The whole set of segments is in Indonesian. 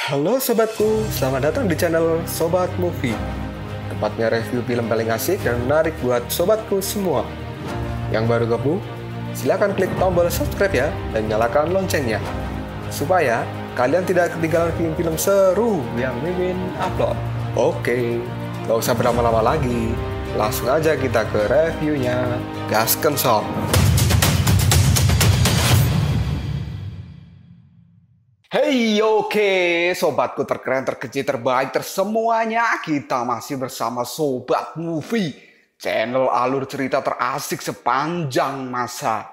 Halo sobatku, selamat datang di channel Sobat Movie. Tempatnya review film paling asik dan menarik buat sobatku semua. Yang baru gabung, silahkan klik tombol subscribe ya dan nyalakan loncengnya, supaya kalian tidak ketinggalan film-film seru yang Mimin upload. Oke, gak usah berlama-lama lagi, langsung aja kita ke reviewnya. Gasken sob. Hey, oke, sobatku terkeren, terkecil, terbaik, tersemuanya. Kita masih bersama Sobat Movie, channel alur cerita terasik sepanjang masa.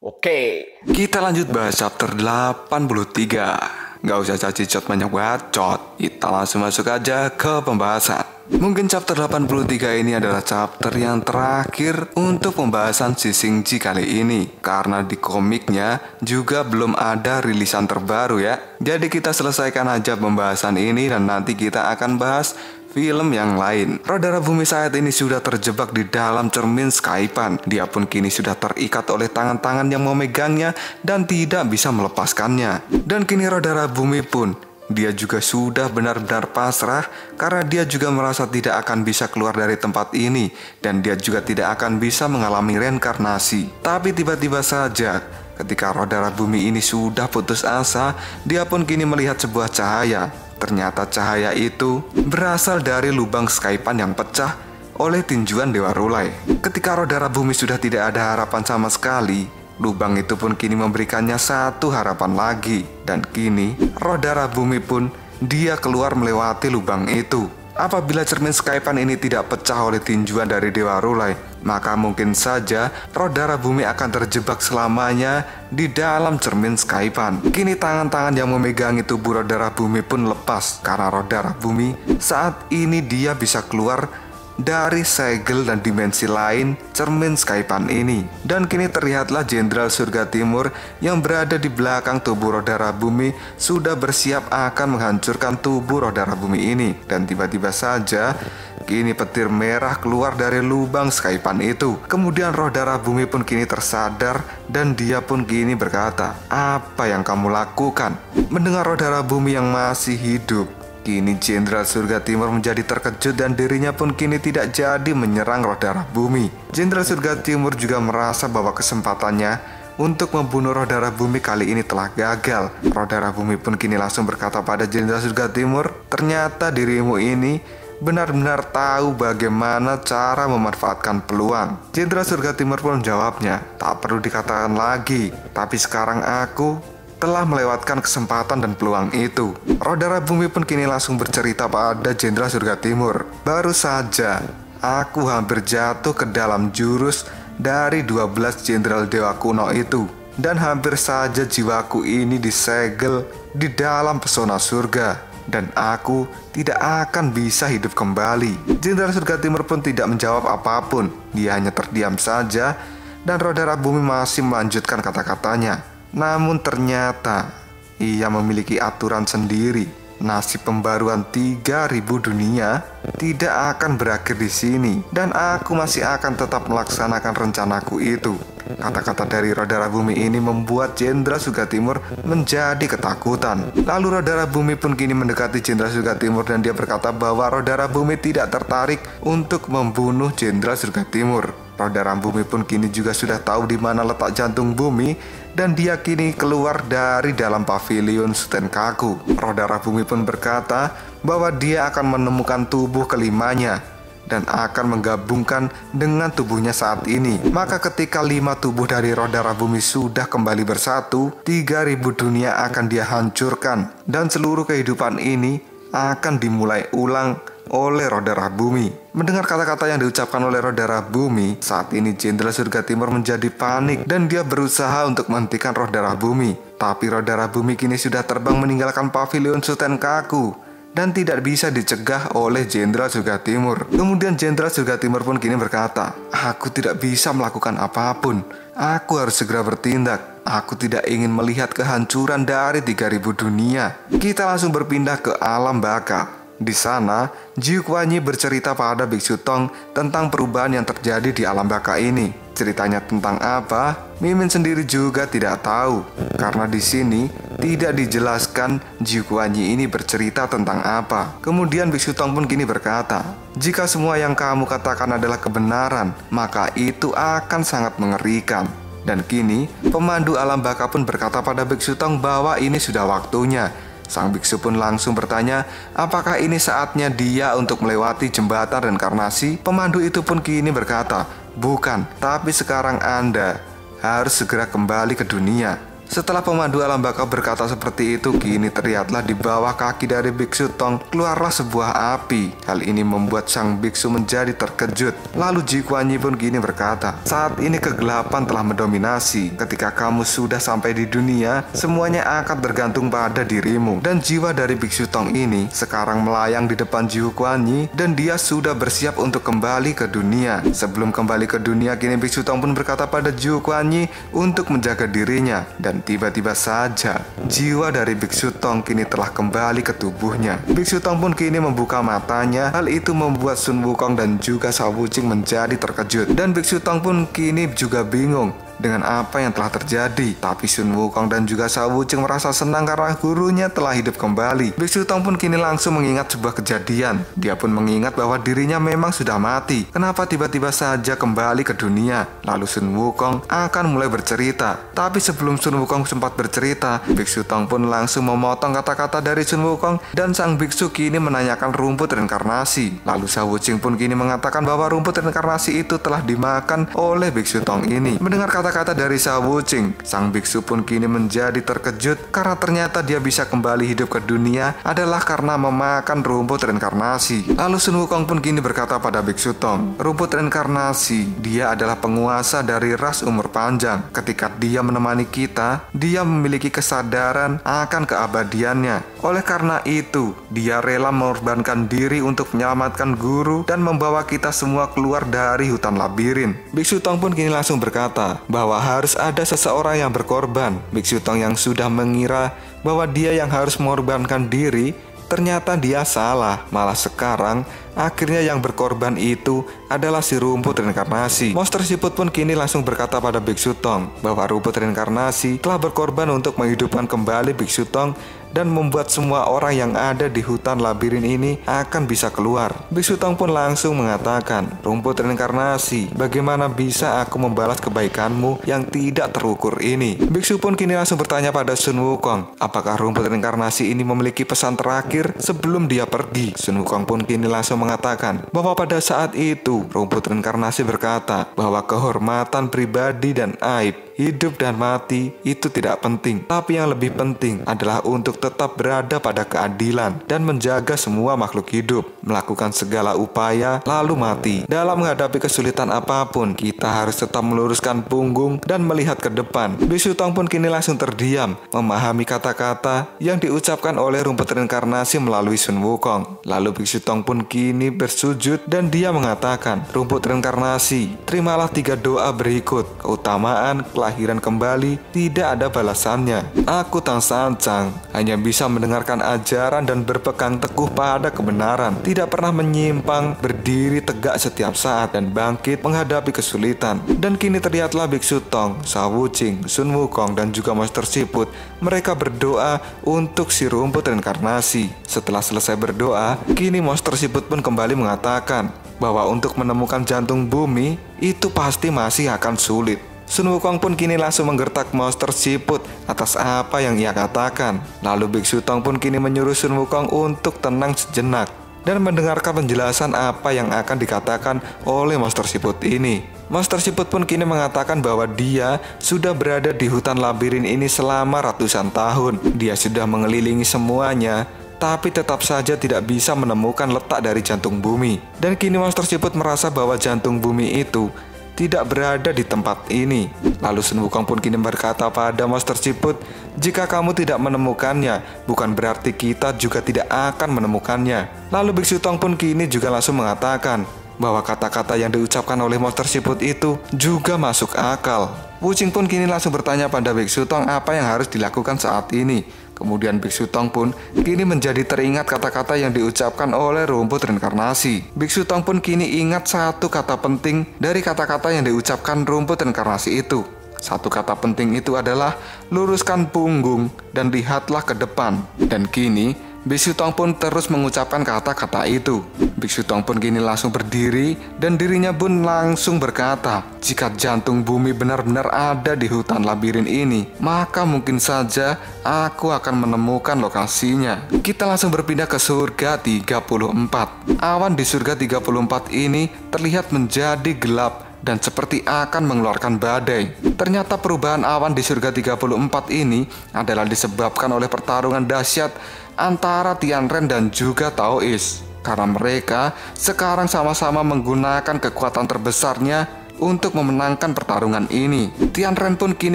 Oke, kita lanjut bahas chapter 83. Gak usah cacicot banyak bacot, kita langsung masuk aja ke pembahasan. Mungkin chapter 83 ini adalah chapter yang terakhir untuk pembahasan si Shingji kali ini, karena di komiknya juga belum ada rilisan terbaru ya. Jadi kita selesaikan aja pembahasan ini dan nanti kita akan bahas film yang lain. Rodara Bumi saat ini sudah terjebak di dalam cermin Skypan. Dia pun kini sudah terikat oleh tangan-tangan yang memegangnya dan tidak bisa melepaskannya. Dan kini Rodara Bumi pun, dia juga sudah benar-benar pasrah karena dia juga merasa tidak akan bisa keluar dari tempat ini dan dia juga tidak akan bisa mengalami reinkarnasi. Tapi tiba-tiba saja ketika Rodara Bumi ini sudah putus asa, dia pun kini melihat sebuah cahaya. Ternyata cahaya itu berasal dari lubang Skypan yang pecah oleh tinjuan Dewa Rulai. Ketika Rodara Bumi sudah tidak ada harapan sama sekali, lubang itu pun kini memberikannya satu harapan lagi. Dan kini Rodara Bumi pun dia keluar melewati lubang itu. Apabila cermin Skypan ini tidak pecah oleh tinjuan dari Dewa Rulai, maka mungkin saja Rodara Bumi akan terjebak selamanya di dalam cermin Skypan. Kini tangan-tangan yang memegangi tubuh Rodara Bumi pun lepas, karena Rodara Bumi saat ini dia bisa keluar dari segel dan dimensi lain cermin Skypan ini. Dan kini terlihatlah Jenderal Surga Timur yang berada di belakang tubuh Rodara Bumi sudah bersiap akan menghancurkan tubuh Rodara Bumi ini. Dan tiba-tiba saja kini petir merah keluar dari lubang Skypan itu. Kemudian Rodara Bumi pun kini tersadar dan dia pun kini berkata, "Apa yang kamu lakukan?" Mendengar Rodara Bumi yang masih hidup, kini Jenderal Surga Timur menjadi terkejut dan dirinya pun kini tidak jadi menyerang Rodara Bumi. Jenderal Surga Timur juga merasa bahwa kesempatannya untuk membunuh Rodara Bumi kali ini telah gagal. Rodara Bumi pun kini langsung berkata pada Jenderal Surga Timur, "Ternyata dirimu ini benar-benar tahu bagaimana cara memanfaatkan peluang." Jenderal Surga Timur pun menjawabnya, "Tak perlu dikatakan lagi, tapi sekarang aku telah melewatkan kesempatan dan peluang itu." Rodara Bumi pun kini langsung bercerita pada Jenderal Surga Timur, "Baru saja aku hampir jatuh ke dalam jurus dari 12 Jenderal Dewa Kuno itu, dan hampir saja jiwaku ini disegel di dalam pesona surga, dan aku tidak akan bisa hidup kembali." Jenderal Surga Timur pun tidak menjawab apapun. Dia hanya terdiam saja, dan Rodara Bumi masih melanjutkan kata-katanya. Namun ternyata ia memiliki aturan sendiri. Nasib pembaruan 3000 dunia tidak akan berakhir di sini, dan aku masih akan tetap melaksanakan rencanaku itu. Kata-kata dari Rodara Bumi ini membuat Jenderal Surga Timur menjadi ketakutan. Lalu Rodara Bumi pun kini mendekati Jenderal Surga Timur dan dia berkata bahwa Rodara Bumi tidak tertarik untuk membunuh Jenderal Surga Timur. Rodara Bumi pun kini juga sudah tahu di mana letak jantung bumi, dan dia kini keluar dari dalam pavilion Sutenkaku. Rodara Bumi pun berkata bahwa dia akan menemukan tubuh kelimanya dan akan menggabungkan dengan tubuhnya saat ini. Maka ketika 5 tubuh dari Rodara Bumi sudah kembali bersatu, 3000 dunia akan dia hancurkan, dan seluruh kehidupan ini akan dimulai ulang oleh Rodara Bumi. Mendengar kata-kata yang diucapkan oleh Rodara Bumi, saat ini Jenderal Surga Timur menjadi panik dan dia berusaha untuk menghentikan Rodara Bumi. Tapi Rodara Bumi kini sudah terbang meninggalkan pavilion Sutenkaku dan tidak bisa dicegah oleh Jenderal Surga Timur. Kemudian Jenderal Surga Timur pun kini berkata, "Aku tidak bisa melakukan apapun. Aku harus segera bertindak. Aku tidak ingin melihat kehancuran dari 3000 dunia." Kita langsung berpindah ke alam baka. Di sana, Jiu Kuan Yi bercerita pada Biksu Tong tentang perubahan yang terjadi di alam baka ini. Ceritanya tentang apa, Mimin sendiri juga tidak tahu. Karena di sini Tidak dijelaskan Jiu Kuan Yi ini bercerita tentang apa. Kemudian Biksu Tong pun kini berkata, "Jika semua yang kamu katakan adalah kebenaran, maka itu akan sangat mengerikan." Dan kini pemandu alam baka pun berkata pada Biksu Tong bahwa ini sudah waktunya. Sang biksu pun langsung bertanya, apakah ini saatnya dia untuk melewati jembatan reinkarnasi? Pemandu itu pun kini berkata, bukan, tapi sekarang Anda harus segera kembali ke dunia. Setelah pemandu alam baka berkata seperti itu, kini terlihatlah di bawah kaki dari Biksu Tong keluarlah sebuah api. Hal ini membuat sang biksu menjadi terkejut. Lalu Jiu Kuan Yi pun kini berkata, saat ini kegelapan telah mendominasi. Ketika kamu sudah sampai di dunia, semuanya akan tergantung pada dirimu. Dan jiwa dari Biksu Tong ini sekarang melayang di depan Jiu Kuan Yi dan dia sudah bersiap untuk kembali ke dunia. Sebelum kembali ke dunia, kini Biksu Tong pun berkata pada Jiu Kuan Yi untuk menjaga dirinya. Dan tiba-tiba saja jiwa dari Biksu Tong kini telah kembali ke tubuhnya. Biksu Tong pun kini membuka matanya. Hal itu membuat Sun Wukong dan juga Shao Wuqing menjadi terkejut. Dan Biksu Tong pun kini juga bingung dengan apa yang telah terjadi. Tapi Sun Wukong dan juga Shao Wuqing merasa senang karena gurunya telah hidup kembali. Biksu Tong pun kini langsung mengingat sebuah kejadian. Dia pun mengingat bahwa dirinya memang sudah mati. Kenapa tiba-tiba saja kembali ke dunia? Lalu Sun Wukong akan mulai bercerita. Tapi sebelum Sun Wukong sempat bercerita, Biksu Tong pun langsung memotong kata-kata dari Sun Wukong dan sang biksu kini menanyakan rumput reinkarnasi. Lalu Shao Wuqing pun kini mengatakan bahwa rumput reinkarnasi itu telah dimakan oleh Biksu Tong ini. Mendengar kata-kata dari Shao Wuqing, sang biksu pun kini menjadi terkejut karena ternyata dia bisa kembali hidup ke dunia adalah karena memakan rumput reinkarnasi. Lalu Sun Wukong pun kini berkata pada Biksu Tong, rumput reinkarnasi, dia adalah penguasa dari ras umur panjang. Ketika dia menemani kita, dia memiliki kesadaran akan keabadiannya. Oleh karena itu, dia rela mengorbankan diri untuk menyelamatkan guru dan membawa kita semua keluar dari hutan labirin. Biksu Tong pun kini langsung berkata bahwa harus ada seseorang yang berkorban. Biksu Tong yang sudah mengira bahwa dia yang harus mengorbankan diri, ternyata dia salah. Malah sekarang akhirnya yang berkorban itu adalah si rumput reinkarnasi. Monster Siput pun kini langsung berkata pada Biksu Tong bahwa rumput reinkarnasi telah berkorban untuk menghidupkan kembali Biksu Tong dan membuat semua orang yang ada di hutan labirin ini akan bisa keluar. Biksu Tong pun langsung mengatakan, rumput reinkarnasi, bagaimana bisa aku membalas kebaikanmu yang tidak terukur ini? Biksu pun kini langsung bertanya pada Sun Wukong, apakah rumput reinkarnasi ini memiliki pesan terakhir sebelum dia pergi? Sun Wukong pun kini langsung mengatakan bahwa pada saat itu rumput reinkarnasi berkata bahwa kehormatan pribadi dan aib, hidup dan mati itu tidak penting, tapi yang lebih penting adalah untuk tetap berada pada keadilan dan menjaga semua makhluk hidup, melakukan segala upaya lalu mati. Dalam menghadapi kesulitan apapun, kita harus tetap meluruskan punggung dan melihat ke depan. Biksu Tong pun kini langsung terdiam, memahami kata-kata yang diucapkan oleh rumput reinkarnasi melalui Sun Wukong. Lalu Biksu Tong pun kini bersujud dan dia mengatakan, rumput reinkarnasi, terimalah 3 doa berikut. Keutamaan kelahiran kembali tidak ada balasannya. Aku Tang Sancang hanya bisa mendengarkan ajaran dan berpegang teguh pada kebenaran, tidak pernah menyimpang, berdiri tegak setiap saat dan bangkit menghadapi kesulitan. Dan kini terlihatlah Biksu Tong, Shao Wuqing, Sun Wukong dan juga Monster Siput. Mereka berdoa untuk si rumput reinkarnasi. Setelah selesai berdoa, kini Monster Siput pun kembali mengatakan bahwa untuk menemukan jantung bumi itu pasti masih akan sulit. Sun Wukong pun kini langsung menggertak Monster Siput atas apa yang ia katakan. Lalu Biksu Tong pun kini menyuruh Sun Wukong untuk tenang sejenak dan mendengarkan penjelasan apa yang akan dikatakan oleh Monster Siput ini. Monster Siput pun kini mengatakan bahwa dia sudah berada di hutan labirin ini selama ratusan tahun. Dia sudah mengelilingi semuanya, tapi tetap saja tidak bisa menemukan letak dari jantung bumi. Dan kini Monster Siput merasa bahwa jantung bumi itu tidak berada di tempat ini. Lalu Sun Wukong pun kini berkata pada Monster Siput, jika kamu tidak menemukannya, bukan berarti kita juga tidak akan menemukannya. Lalu Biksu Tong pun kini juga langsung mengatakan bahwa kata-kata yang diucapkan oleh Monster Siput itu juga masuk akal. Wuqing pun kini langsung bertanya pada Biksu Tong apa yang harus dilakukan saat ini. Kemudian Biksu Tong pun kini menjadi teringat kata-kata yang diucapkan oleh rumput reinkarnasi. Biksu Tong pun kini ingat satu kata penting dari kata-kata yang diucapkan rumput reinkarnasi itu. Satu kata penting itu adalah luruskan punggung dan lihatlah ke depan. Dan kini Biksu Tong pun terus mengucapkan kata-kata itu. Biksu Tong pun kini langsung berdiri dan dirinya pun langsung berkata, jika jantung bumi benar-benar ada di hutan labirin ini, maka mungkin saja aku akan menemukan lokasinya. Kita langsung berpindah ke surga 34. Awan di surga 34 ini terlihat menjadi gelap dan seperti akan mengeluarkan badai. Ternyata perubahan awan di surga 34 ini adalah disebabkan oleh pertarungan dahsyat antara Tianren dan juga Taoist. Karena mereka sekarang sama-sama menggunakan kekuatan terbesarnya untuk memenangkan pertarungan ini. Tianren pun kini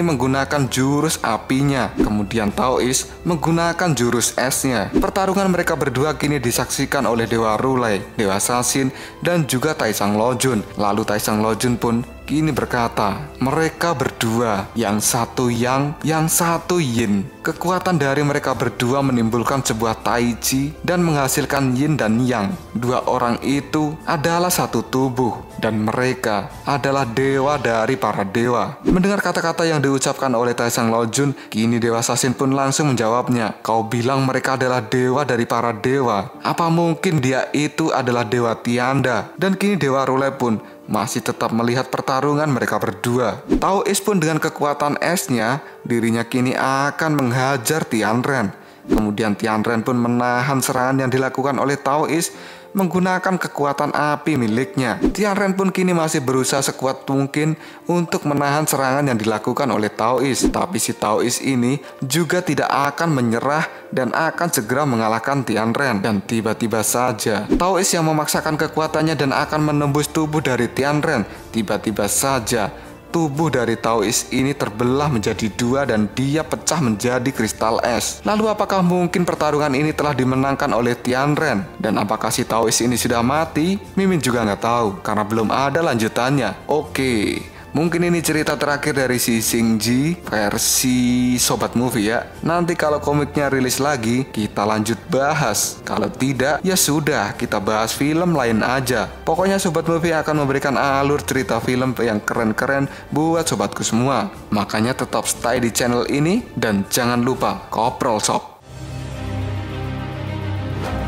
menggunakan jurus apinya, kemudian Taoist menggunakan jurus esnya. Pertarungan mereka berdua kini disaksikan oleh Dewa Rulai, Dewa Sasin, dan juga Taisang Lojun. Lalu Taisang Lojun pun kini berkata, mereka berdua, yang satu yang satu yin. Kekuatan dari mereka berdua menimbulkan sebuah taiji dan menghasilkan yin dan yang. Dua orang itu adalah satu tubuh dan mereka adalah dewa dari para dewa. Mendengar kata-kata yang diucapkan oleh Taisang Lojun, kini Dewa Sasin pun langsung menjawabnya, kau bilang mereka adalah dewa dari para dewa. Apa mungkin dia itu adalah Dewa Tianda? Dan kini Dewa Rulai pun masih tetap melihat pertarungan mereka berdua. Taoist pun dengan kekuatan esnya, dirinya kini akan menghajar Tianren. Kemudian Tianren pun menahan serangan yang dilakukan oleh Taoist menggunakan kekuatan api miliknya. Tianren pun kini masih berusaha sekuat mungkin untuk menahan serangan yang dilakukan oleh Taoist. Tapi si Taoist ini juga tidak akan menyerah dan akan segera mengalahkan Tianren. Dan tiba-tiba saja Taoist yang memaksakan kekuatannya dan akan menembus tubuh dari Tianren. Tiba-tiba saja tubuh dari Taoist ini terbelah menjadi dua dan dia pecah menjadi kristal es. Lalu apakah mungkin pertarungan ini telah dimenangkan oleh Tianren? Dan apakah si Taoist ini sudah mati? Mimin juga nggak tahu karena belum ada lanjutannya. Oke, mungkin ini cerita terakhir dari si Xingji versi Sobat Movie ya. Nanti kalau komiknya rilis lagi, kita lanjut bahas. Kalau tidak, ya sudah, kita bahas film lain aja. Pokoknya Sobat Movie akan memberikan alur cerita film yang keren-keren buat sobatku semua. Makanya tetap stay di channel ini dan jangan lupa Koprol Shop.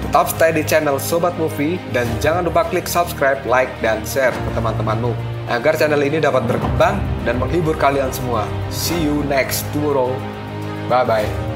Tetap stay di channel Sobat Movie dan jangan lupa klik subscribe, like, dan share ke teman-temanmu agar channel ini dapat berkembang dan menghibur kalian semua. See you next tomorrow. Bye-bye.